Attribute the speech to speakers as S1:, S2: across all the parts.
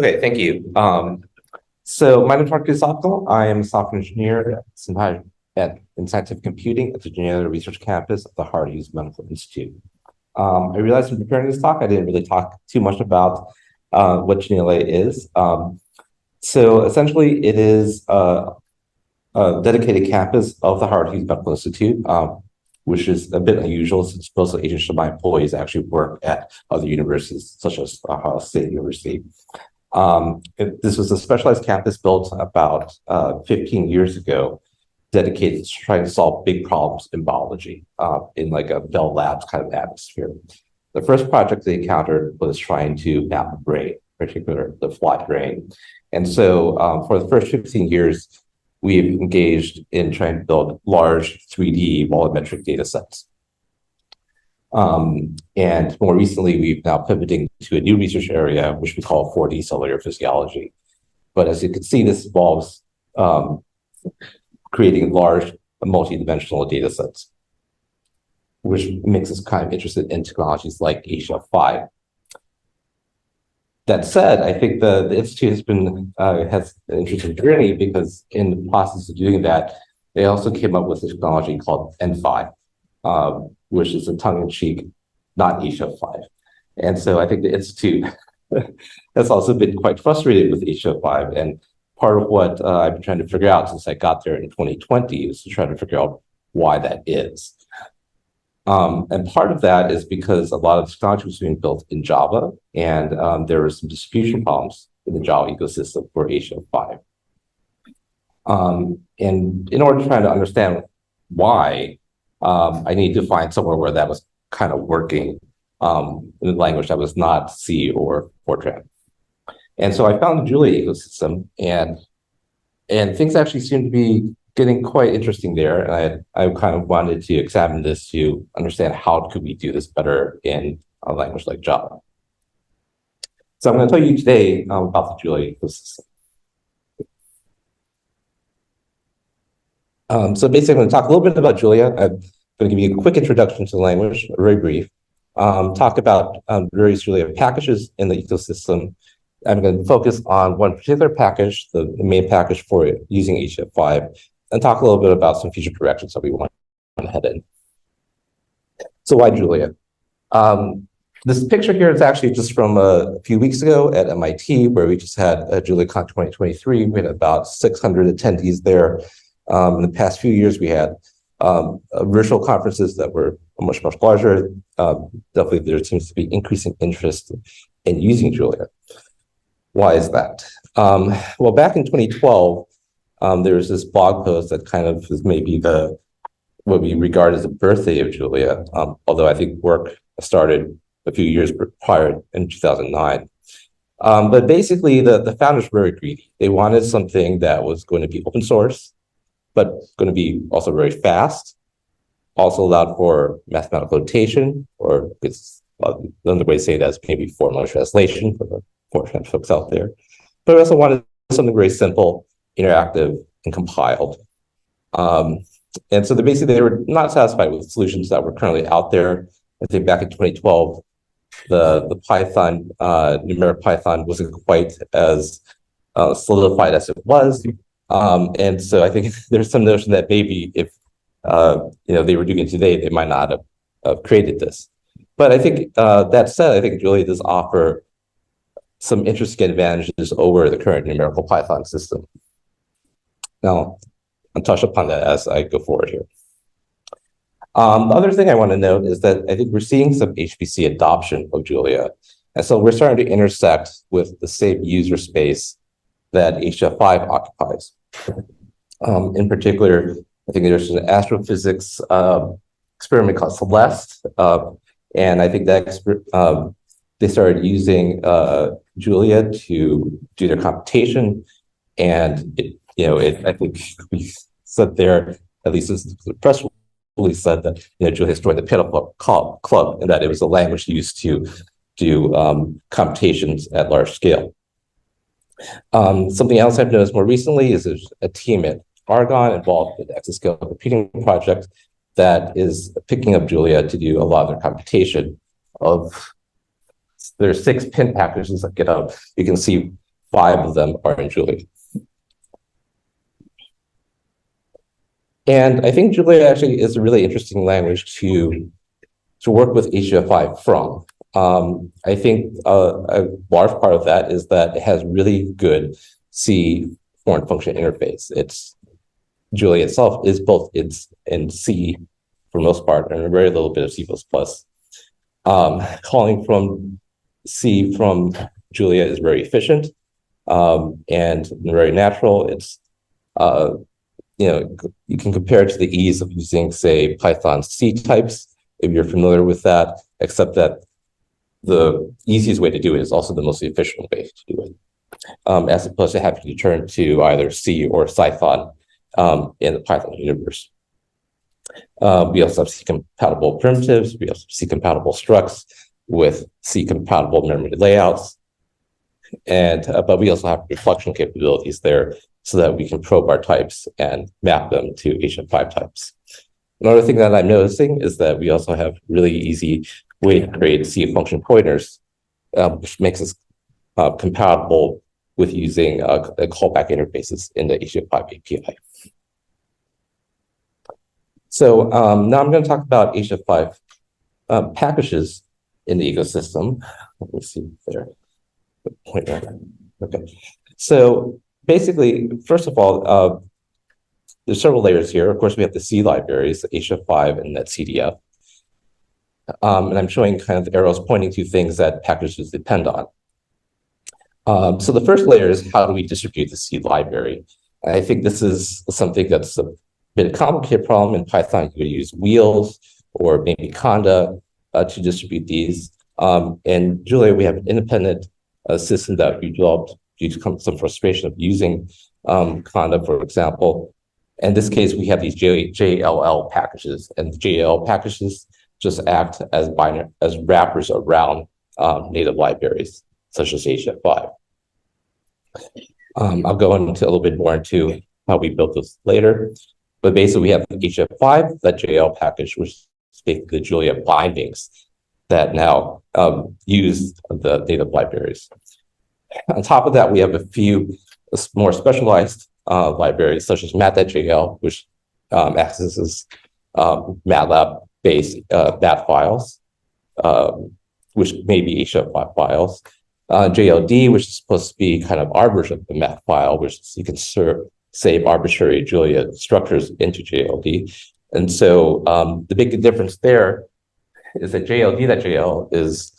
S1: Okay, thank you. So my name is Kittisopikul. I am a software engineer in scientific computing at the Janelia research campus of the Hughes Medical Institute. I realized in preparing this talk, I didn't really talk too much about what Janelia is. So essentially, it is a dedicated campus of the Hughes Medical Institute, which is a bit unusual since most of the agents of my employees actually work at other universities, such as Ohio State University. This was a specialized campus built about 15 years ago, dedicated to trying to solve big problems in biology in like a Bell Labs kind of atmosphere. The first project they encountered was trying to map the brain, particularly the fly brain. And so for the first 15 years, we've engaged in trying to build large 3D volumetric data sets. And more recently, we've now pivoting to a new research area, which we call 4D cellular physiology. But as you can see, this involves creating large multi-dimensional data sets, which makes us kind of interested in technologies like HDF5. That said, I think the Institute has an interesting journey because in the process of doing that, they also came up with a technology called N5. Which is a tongue-in-cheek, not HDF5. And so I think the Institute has also been quite frustrated with HDF5. And part of what I've been trying to figure out since I got there in 2020 is to try to figure out why that is. And part of that is because a lot of technology was being built in Java, and there were some distribution problems in the Java ecosystem for HDF5. And in order to try to understand why, I need to find somewhere where that was kind of working in a language that was not C or Fortran. And so I found the Julia ecosystem, and things actually seem to be getting quite interesting there. And I kind of wanted to examine this to understand how could we do this better in a language like Java. So I'm going to tell you today about the Julia ecosystem. So basically, I'm going to talk a little bit about Julia. I'm going to give you a quick introduction to the language, very brief. Talk about various Julia packages in the ecosystem. I'm going to focus on one particular package, the main package for using HDF5, and talk a little bit about some future directions that we want to head in. So why Julia? This picture here is actually just from a few weeks ago at MIT, where we just had JuliaCon 2023. We had about 600 attendees there. In the past few years, we had virtual conferences that were much larger. Definitely, there seems to be increasing interest in using Julia. Why is that? Well, back in 2012, there was this blog post that kind of is maybe what we regard as the birthday of Julia, although I think work started a few years prior in 2009. But basically, the founders were very greedy. They wanted something that was going to be open source, but going to be also very fast, also allowed for mathematical notation, or it's another way to say that is maybe formula translation for the Fortran folks out there. But we also wanted something very simple, interactive, and compiled. And so they were not satisfied with solutions that were currently out there. I think back in 2012, the Python, numeric Python wasn't quite as solidified as it was. And so I think there's some notion that maybe if they were doing it today, they might not have created this. But I think that said, I think Julia does offer some interesting advantages over the current numerical Python system. Now, I'll touch upon that as I go forward here. The other thing I want to note is that I think we're seeing some HPC adoption of Julia. And so we're starting to intersect with the same user space that HDF5 occupies. In particular, I think there's an astrophysics experiment called Celeste, and I think that they started using Julia to do their computation, and I think we said there, at least this is the press release said that Julia has joined the Pinnacle Club, and that it was a language used to do computations at large scale. Something else I've noticed more recently is there's a team at Argonne involved with the exascale computing project that is picking up Julia to do a lot of their computation of, there's 6 pin packages that get up. You can see 5 of them are in Julia. And I think Julia actually is a really interesting language to work with HDF5 from. I think a large part of that is that it has really good C foreign function interface. Julia itself is both in C for most part and a very little bit of C++. Calling from C from Julia is very efficient and very natural. It's you can compare it to the ease of using, say, Python C types, if you're familiar with that, except that the easiest way to do it is also the most efficient way to do it, as opposed to having to turn to either C or Python in the Python universe. We also have C-compatible primitives. We have C-compatible structs with C-compatible memory layouts. But we also have reflection capabilities there so that we can probe our types and map them to HDF5 types. Another thing that I'm noticing is that we also have really easy way to create C function pointers, which makes us compatible with using callback interfaces in the HDF5 API. So now I'm going to talk about HDF5 packages in the ecosystem. Let me see there. Pointer. Okay. So basically, first of all, there's several layers here. Of course, we have the C libraries, HDF5 and netcdf. And I'm showing kind of arrows pointing to things that packages depend on. So the first layer is how do we distribute the C library? I think this is something that's a bit complicated problem. In Python, you would use wheels or maybe conda to distribute these. In Julia, we have an independent system that we developed due to some frustration of using conda, for example. In this case, we have these JLL packages, and the JLL packages just act as wrappers around native libraries, such as HDF5. I'll go into a little bit more into how we built this later. But basically, we have HDF5, that JL package, which is basically the Julia bindings that now use the native libraries. On top of that, we have a few more specialized libraries, such as mat.jl, which accesses MATLAB-based MAT files, which may be HDF5 files. JLD, which is supposed to be kind of our version of the MAT file, which you can save arbitrary Julia structures into JLD. And so the big difference there is that JLD.jl is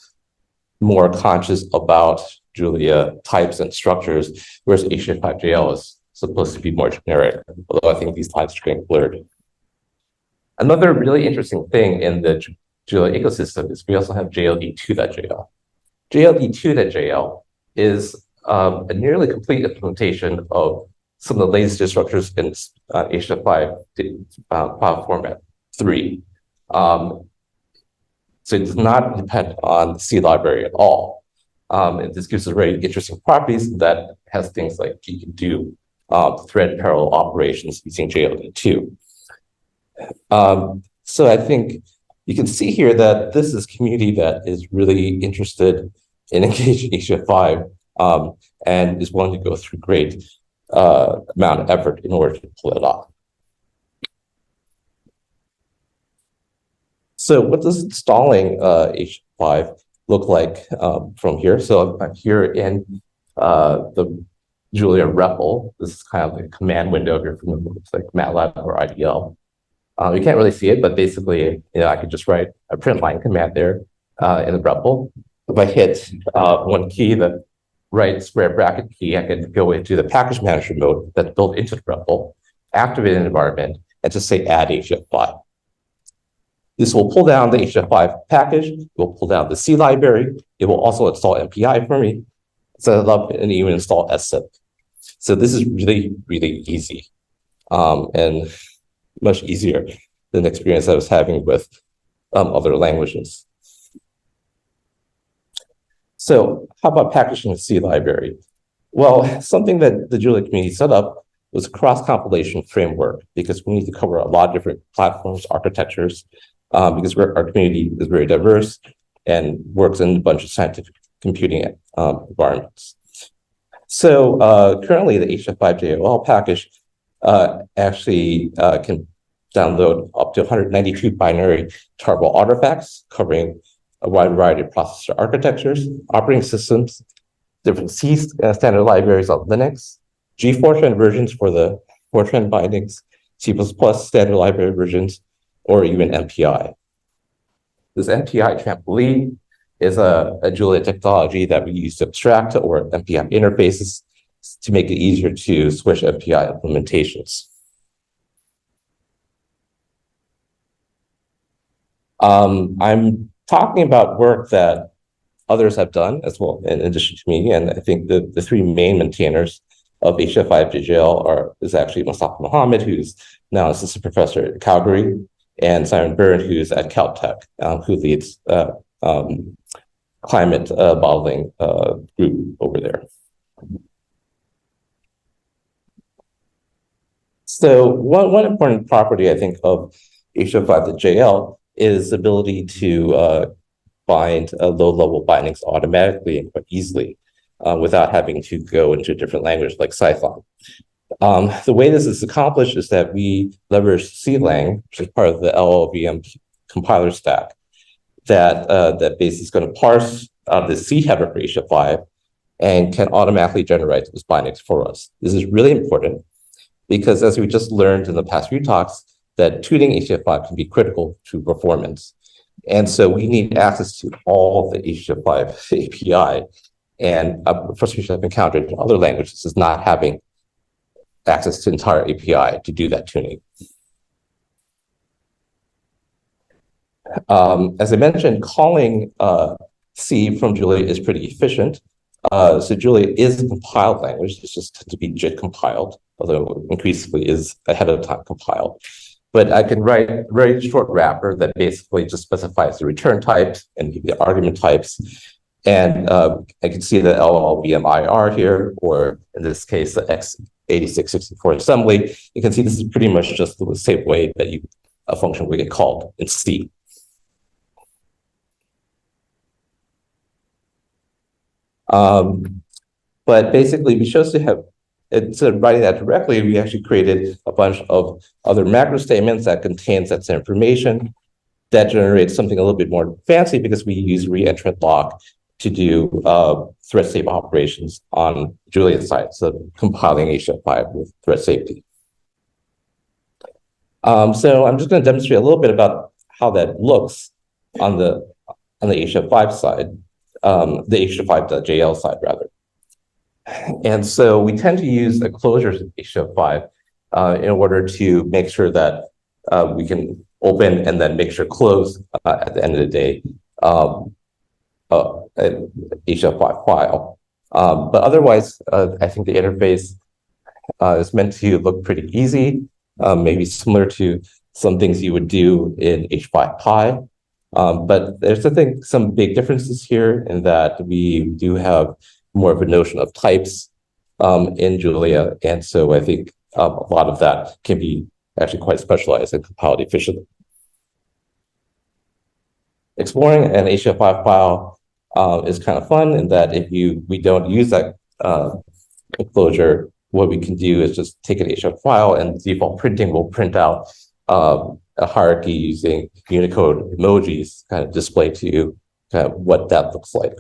S1: more conscious about Julia types and structures, whereas HDF5.jl is supposed to be more generic, although I think these lines are getting blurred. Another really interesting thing in the Julia ecosystem is we also have JLD2.jl. JLD2.jl is a nearly complete implementation of some of the latest structures in HDF5 file format 3. So it does not depend on the C library at all. And this gives us very interesting properties that has things like you can do thread parallel operations using JLD2. So I think you can see here that this is a community that is really interested in engaging HDF5 and is willing to go through great amount of effort in order to pull it off. So what does installing HDF5 look like from here? So I'm here in the Julia REPL. This is kind of like a command window if you're familiar with like MATLAB or IDL. You can't really see it, but basically, I could just write a print line command there in the REPL. If I hit one key, the right square bracket key, I can go into the package manager mode that's built into the REPL, activate an environment, and just say add HDF5. This will pull down the HDF5 package. It will pull down the C library. It will also install MPI for me, set it up, and even install SZIP. So this is really, really easy and much easier than the experience I was having with other languages. So how about packaging the C library? Well, something that the Julia community set up was a cross-compilation framework because we need to cover a lot of different platforms, architectures, because our community is very diverse and works in a bunch of scientific computing environments. So currently the HDF5 JLL package actually can download up to 192 binary tarball artifacts covering a wide variety of processor architectures, operating systems, different C standard libraries on Linux, G4 versions for the Fortran bindings, C++ standard library versions, or even MPI. This MPI trampoline is a Julia technology that we use to abstract or MPI interfaces to make it easier to switch MPI implementations. I'm talking about work that others have done as well, in addition to me, and I think the three main maintainers of HDF5 is actually Mustafa Mohammed, who's now an assistant professor at Calgary, and Simon Byrne, who's at Caltech, who leads climate modeling group over there. So one important property, I think, of HDF5 is the ability to bind low-level bindings automatically and quite easily without having to go into a different language like Python. The way this is accomplished is that we leverage CLang, which is part of the LLVM compiler stack, that basically is going to parse the C header for HDF5 and can automatically generate those bindings for us. This is really important because, as we just learned in the past few talks, that tuning HDF5 can be critical to performance. And so we need access to all the HDF5 API. And a frustration I've encountered in other languages is not having access to entire API to do that tuning. As I mentioned, calling C from Julia is pretty efficient. So Julia is a compiled language. It's just to be JIT compiled, although increasingly is ahead of time compiled. But I can write a very short wrapper that basically just specifies the return types and the argument types. And I can see the LLVMIR here, or in this case, the x86-64 assembly. You can see this is pretty much just the same way that a function would get called in C. But basically, we chose to have, instead of writing that directly, we actually created a bunch of other macro statements that contain sets of information that generates something a little bit more fancy because we use reentrant lock to do thread stable operations on Julia's side, so compiling HDF5 with thread safety. So I'm just going to demonstrate a little bit about how that looks on the HDF5 side, the HDF5.jl side rather. And so we tend to use the closures of HDF5 in order to make sure that we can open and then make sure close at the end of the day HDF5 file. But otherwise, I think the interface is meant to look pretty easy, maybe similar to some things you would do in H5Py. But there's, I think, some big differences here in that we do have more of a notion of types in Julia. And so I think a lot of that can be actually quite specialized and compiled efficiently. Exploring an HDF5 file is kind of fun in that if we don't use that closure, what we can do is just take an HDF file and default printing will print out a hierarchy using Unicode emojis, kind of display to you kind of what that looks like.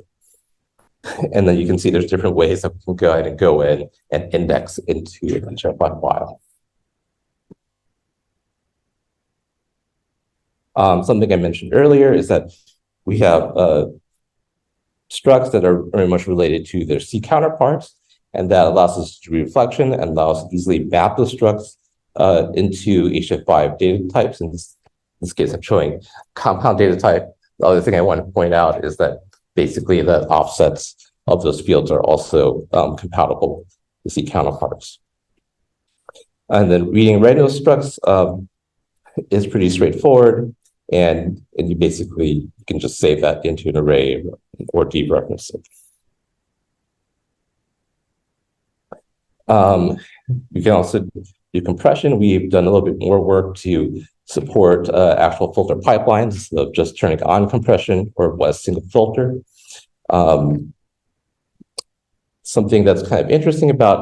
S1: And then you can see there's different ways that we can go ahead and go in and index into an HDF5 file. Something I mentioned earlier is that we have structs that are very much related to their C counterparts, and that allows us to do reflection and allows us to easily map those structs into HDF5 data types. In this case, I'm showing compound data type. The other thing I want to point out is that basically the offsets of those fields are also compatible with C counterparts. And then reading and writing those structs is pretty straightforward. And you basically can just save that into an array or dereference it. We can also do compression. We've done a little bit more work to support actual filter pipelines instead of just turning on compression or a single filter. something that's kind of interesting about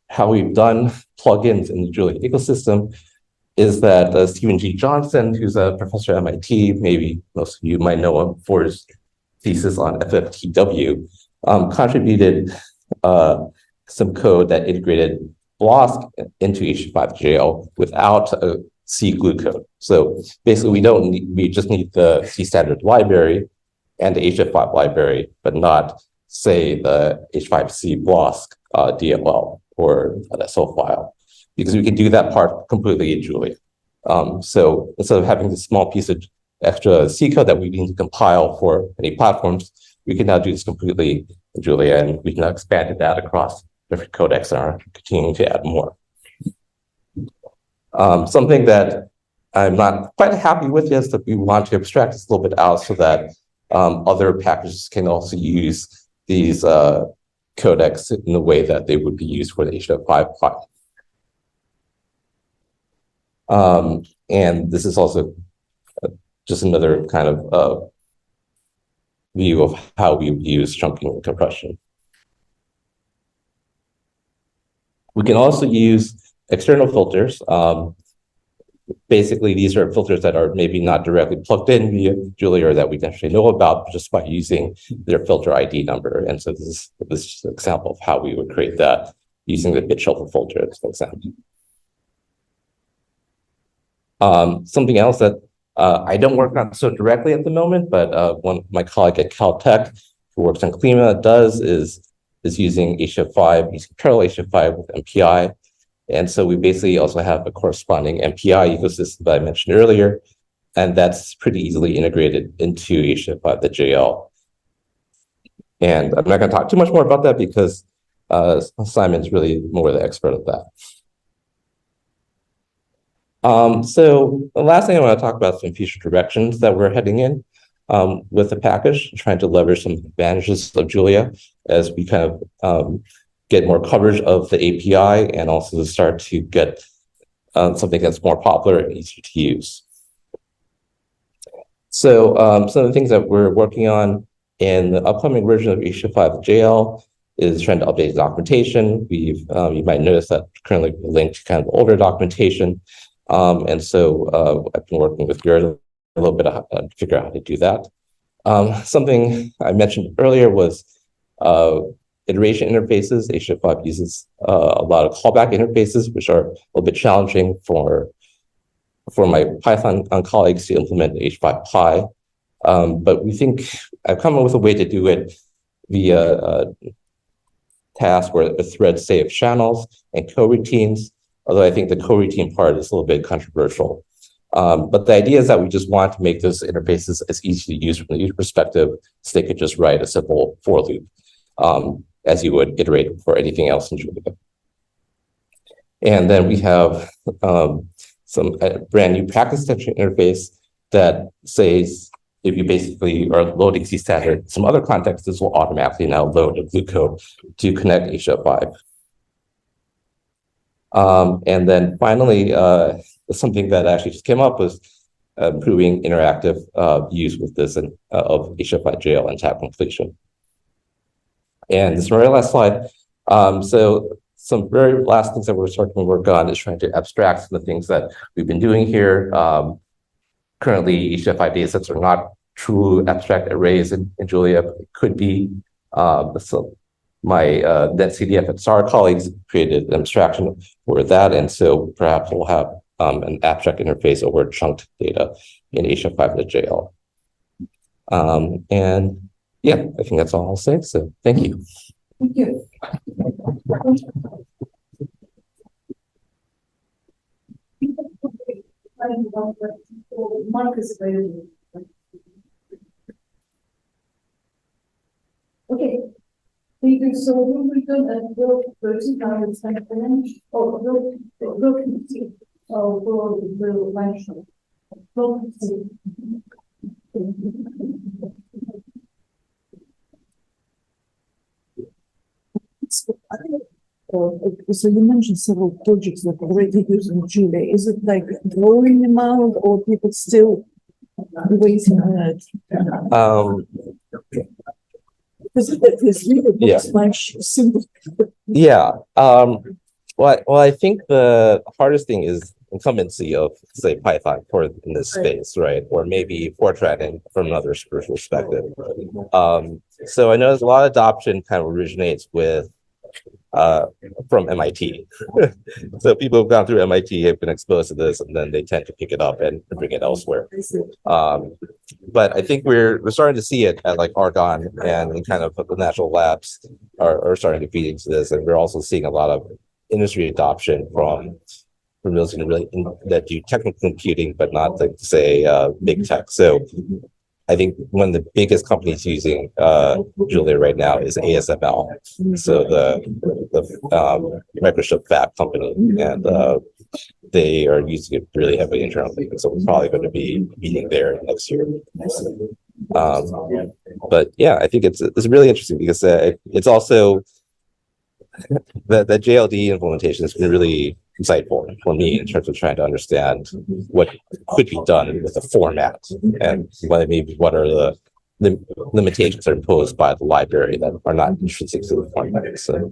S1: how we've done plugins in the Julia ecosystem is that Stephen G. Johnson, who's a professor at MIT, maybe most of you might know him for his thesis on FFTW, contributed some code that integrated BLOSK into HDF5 without a C glue code. So basically, we just need the C standard library and the HDF5 library, but not, say, the H5C BLOSK DLL or an SO file, because we can do that part completely in Julia. So instead of having this small piece of extra C code that we need to compile for any platforms, we can now do this completely in Julia, and we can now expand that across different codecs and are continuing to add more. Something that I'm not quite happy with is that we want to abstract this a little bit out so that other packages can also use these codecs in the way that they would be used for the HDF5 file. And this is also just another kind of view of how we use chunking and compression. We can also use external filters. Basically, these are filters that are maybe not directly plugged in via Julia or that we actually know about just by using their filter ID number. And so this is an example of how we would create that using the bit shelter filter, for example. Something else that I don't work on so directly at the moment, but one of my colleague at Caltech who works on Klima does is using HDF5, using parallel HDF5 with MPI. And so we basically also have a corresponding MPI ecosystem that I mentioned earlier, and that's pretty easily integrated into HDF5, the JL. And I'm not going to talk too much more about that because Simon's really more the expert of that. So the last thing I want to talk about is some future directions that we're heading in with the package, trying to leverage some advantages of Julia as we kind of get more coverage of the API and also to start to get something that's more popular and easier to use. So some of the things that we're working on in the upcoming version of HDF5 JL is trying to update documentation. You might notice that currently we're linked to kind of older documentation. And so I've been working with Gerd a little bit to figure out how to do that. Something I mentioned earlier was iteration interfaces. HDF5 uses a lot of callback interfaces, which are a little bit challenging for my Python colleagues to implement H5 but we think I've come up with a way to do it via task where a thread say of channels and coroutines, although I think the coroutine part is a little bit controversial. But the idea is that we just want to make those interfaces as easy to use from the user perspective, so they could just write a simple for loop as you would iterate for anything else in Julia. And then we have some brand new practice extension interface that says if you basically are loading C standard, some other contexts, this will automatically now load a glue code to connect HDF5. And then finally, something that actually just came up was improving interactive use with this and of HDF5 JL and tab completion. And this is my last slide. So some very last things that we're starting to work on is trying to abstract some of the things that we've been doing here. Currently, HDF5 datasets are not true abstract arrays in Julia, but it could be. So my NetCDF and SAR colleagues created an abstraction for that, and so perhaps we'll have an abstract interface over chunked data in HDF5.jl. And yeah, I think that's all I'll say. So thank you.
S2: Thank you. Marcus available. Okay. Thank you. So we're going to go to the or go continue. So we'll mention. So you mentioned several projects that already using Julia. Is it like growing amount or people still waiting on it?
S1: Yeah. Yeah. Well, I think the hardest thing is incumbency of, say, Python for in this space, right? Or maybe Fortran from another perspective. So I know there's a lot of adoption kind of originates with from MIT. So people who've gone through MIT have been exposed to this, and then they tend to pick it up and bring it elsewhere. But I think we're starting to see it at like Argonne and kind of the national labs are starting to feed into this, and we're also seeing a lot of industry adoption from those that do technical computing, but not like say big tech. So I think one of the biggest companies using Julia right now is ASML, so the microchip fab company, and they are using it really heavily internally. So we're probably going to be meeting there next year. But yeah, I think it's really interesting because it's also the JLD implementation has been really insightful for me in terms of trying to understand what could be done with the format and what are the limitations that are imposed by the library that are not intrinsic to the format. So.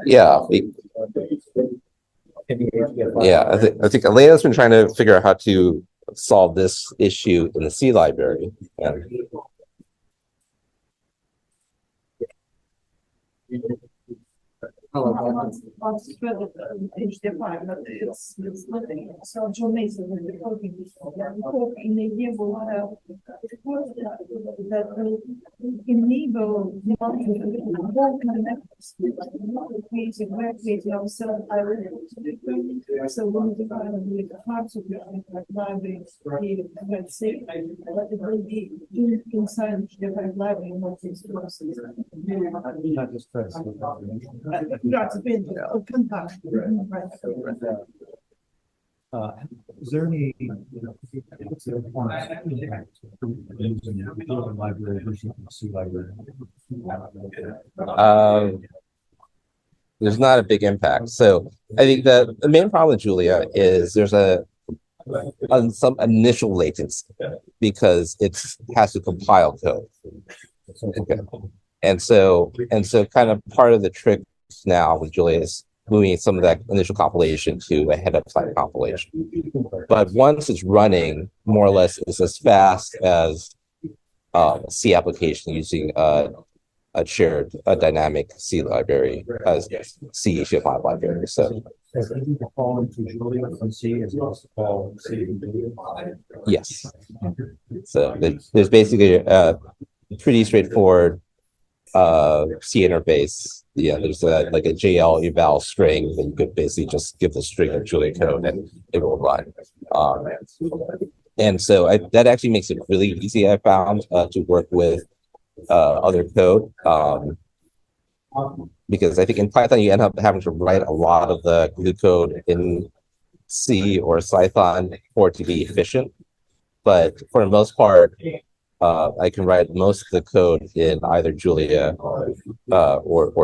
S1: Yeah. Yeah, I think Elena's been trying to figure out how to solve this issue in the C library. Yeah.
S2: HDF5, but it's nothing. So John Mason with the coding in the year will have that will enable multiple connectors. We're creating ourselves. So when we define the parts of the library, let's say, but it will be inside the library, not this process.
S3: Not just press. Is there any library versus C library?
S1: There's not a big impact. So I think the main problem with Julia is there's some initial latency because it has to compile code. Okay. And so kind of part of the trick now with Julia is moving some of that initial compilation to a head-up-time compilation. But once it's running, more or less, it's as fast as a C application using a shared dynamic C library as C HDF5 library. So yes. So there's basically a pretty straightforward C interface. Yeah, there's like a JL eval string that you could basically just give the string of Julia code and it will run. And so that actually makes it really easy, I found, to work with other code. Because I think in Python, you end up having to write a lot of the glue code in C or Python for it to be efficient. But for the most part, I can write most of the code in either Julia or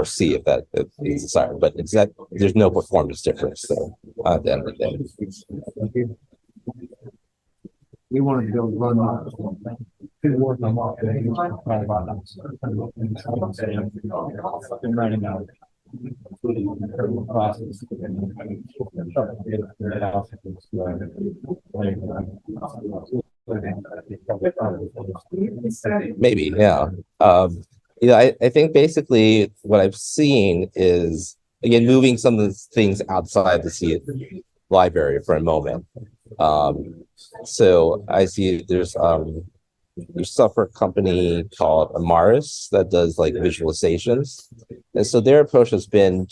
S1: C if is desired. But there's no performance difference though at the end of the day.
S3: We wanted to go run work on writing out process.
S1: Maybe, yeah. I think basically what I've seen is, again, moving some of the things outside the C library for a moment. So I see there's software company called Amaris that does like visualizations. And so their approach has been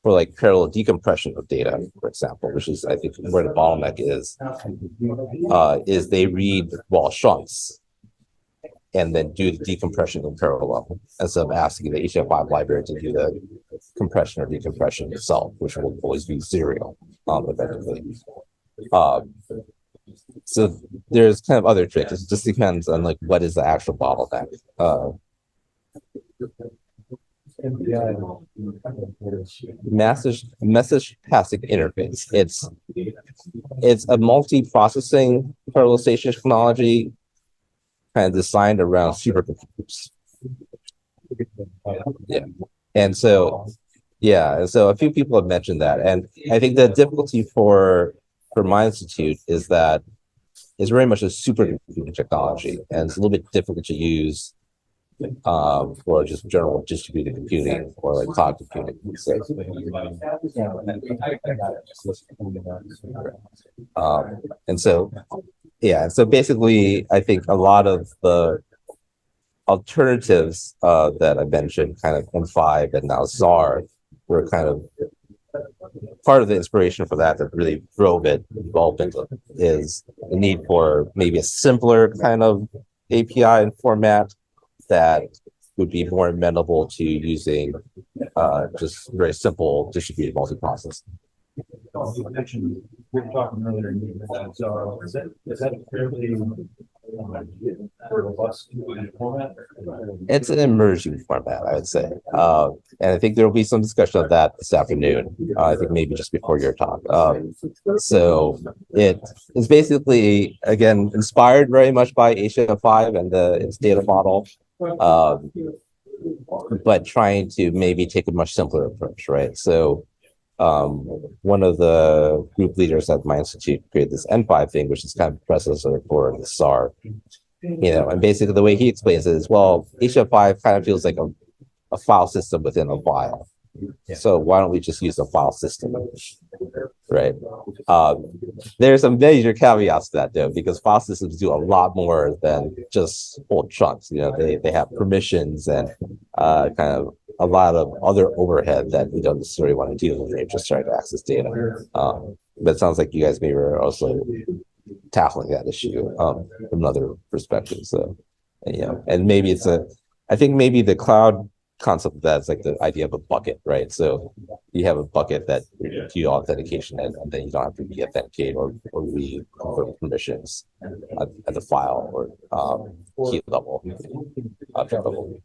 S1: for like parallel decompression of data, for example, which is I think where the bottleneck is they read wall chunks and then do the decompression in parallel instead of asking the HDF5 library to do the compression or decompression itself, which will always be serial effectively. So there's kind of other tricks. It just depends on like what is the actual bottleneck. message passing interface. It's a multi-processing parallelization technology kind of designed around supercomputers. Yeah. And so, yeah, and so a few people have mentioned that. And I think the difficulty for my institute is that it's very much a supercomputing technology, and it's a little bit difficult to use for just general distributed computing or like cloud computing. So, and so, yeah, so basically, I think a lot of the alternatives that I mentioned, kind of M5 and now ZAR, were kind of part of the inspiration for that really drove it development is the need for maybe a simpler kind of API and format that would be more amenable to using just very simple distributed multiprocess.
S3: You mentioned, we were talking earlier, is that fairly robust format?
S1: It's an emerging format, I would say. And I think there will be some discussion of that this afternoon. I think maybe just before your talk. So it is basically, again, inspired very much by HDF5 and its data model, but trying to maybe take a much simpler approach, right? So one of the group leaders at my institute created this N5 thing, which is kind of predecessor for the SAR. And basically the way he explains it is, well, HDF5 kind of feels like a file system within a file. Yeah. So why don't we just use a file system, right? There's some major caveats to that, though, because file systems do a lot more than just hold chunks. They have permissions and kind of a lot of other overhead that you don't necessarily want to deal with. You're just trying to access data. But it sounds like you guys maybe are also tackling that issue from another perspective. So, and maybe I think maybe the cloud concept of that is like the idea of a bucket, right? So you have a bucket that you do authentication and then you don't have to re-authenticate or re-confirm permissions at the file or key level, object level.